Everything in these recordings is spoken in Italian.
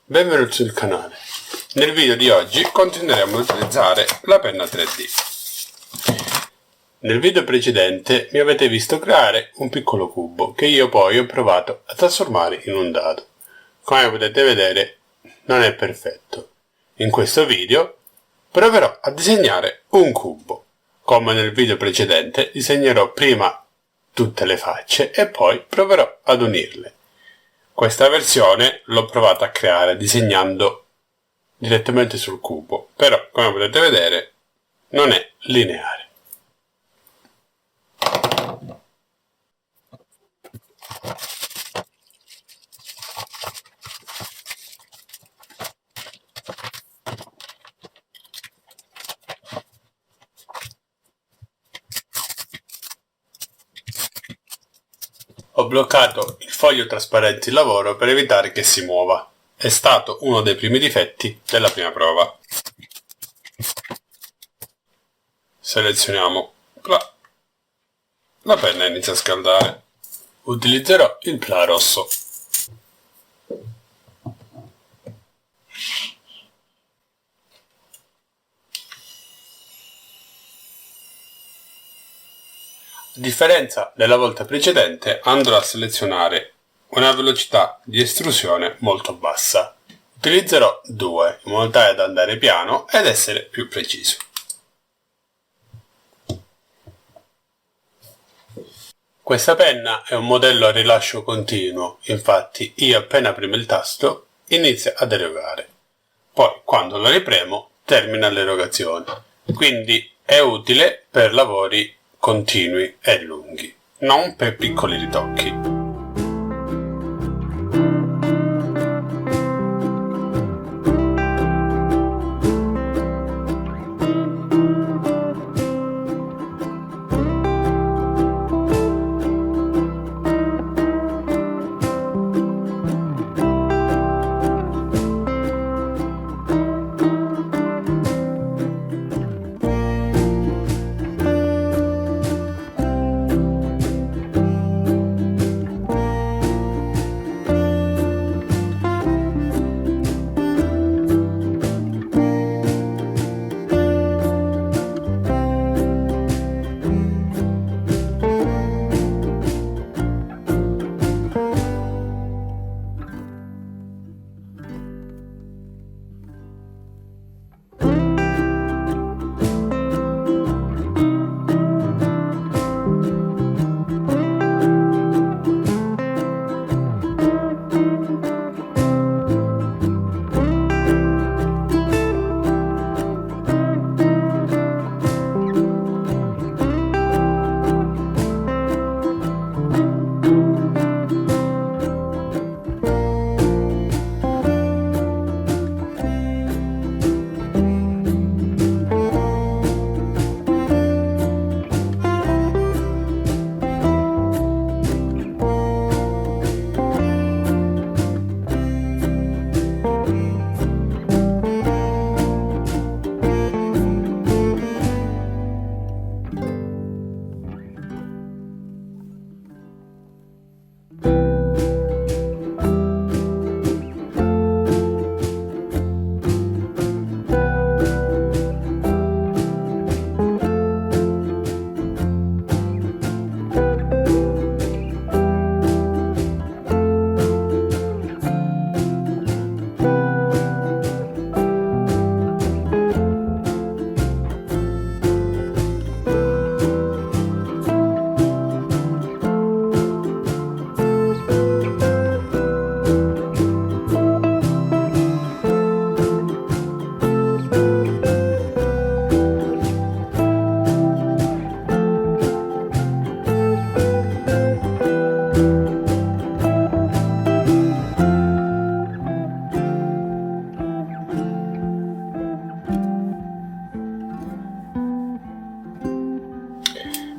Benvenuti sul canale. Nel video di oggi continueremo ad utilizzare la penna 3D. Nel video precedente mi avete visto creare un piccolo cubo che io poi ho provato a trasformare in un dado. Come potete vedere non è perfetto. In questo video proverò a disegnare un cubo. Come nel video precedente disegnerò prima tutte le facce e poi proverò ad unirle. Questa versione l'ho provata a creare disegnando direttamente sul cubo, però come potete vedere non è lineare. Ho bloccato il foglio trasparente in lavoro per evitare che si muova. È stato uno dei primi difetti della prima prova. Selezioniamo la penna e inizia a scaldare. Utilizzerò il PLA rosso. A differenza della volta precedente andrò a selezionare una velocità di estrusione molto bassa. Utilizzerò 2 in modo tale da andare piano ed essere più preciso. Questa penna è un modello a rilascio continuo, infatti io appena premo il tasto inizia ad erogare. Poi quando lo ripremo termina l'erogazione, quindi è utile per lavori continui e lunghi, non per piccoli ritocchi.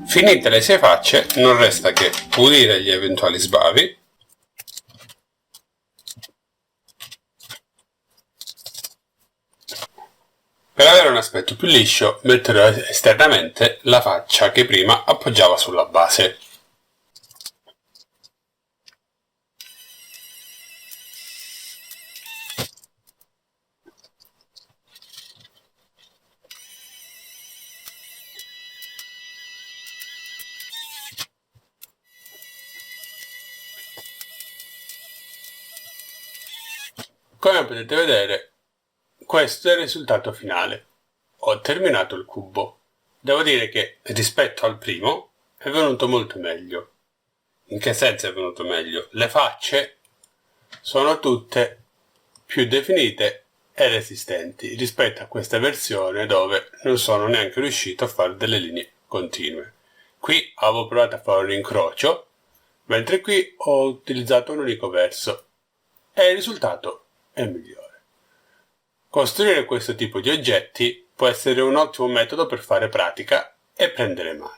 Finite le 6 facce, non resta che pulire gli eventuali sbavi per avere un aspetto più liscio. Metterò esternamente la faccia che prima appoggiava sulla base. Come potete vedere, questo è il risultato finale. Ho terminato il cubo. Devo dire che rispetto al primo è venuto molto meglio. In che senso è venuto meglio? Le facce sono tutte più definite e resistenti rispetto a questa versione dove non sono neanche riuscito a fare delle linee continue. Qui avevo provato a fare un incrocio, mentre qui ho utilizzato un unico verso e il risultato è migliore. Costruire questo tipo di oggetti può essere un ottimo metodo per fare pratica e prendere mano.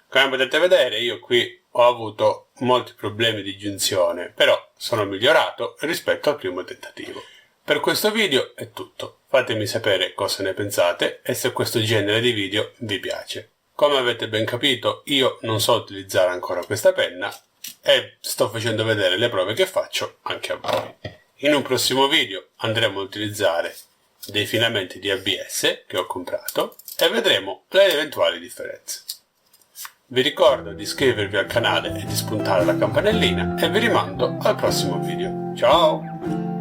Come potete vedere, io qui ho avuto molti problemi di giunzione, però sono migliorato rispetto al primo tentativo. Per questo video è tutto. Fatemi sapere cosa ne pensate e se questo genere di video vi piace. Come avete ben capito, io non so utilizzare ancora questa penna e sto facendo vedere le prove che faccio anche a voi. In un prossimo video andremo a utilizzare dei filamenti di ABS che ho comprato e vedremo le eventuali differenze. Vi ricordo di iscrivervi al canale e di spuntare la campanellina e vi rimando al prossimo video. Ciao!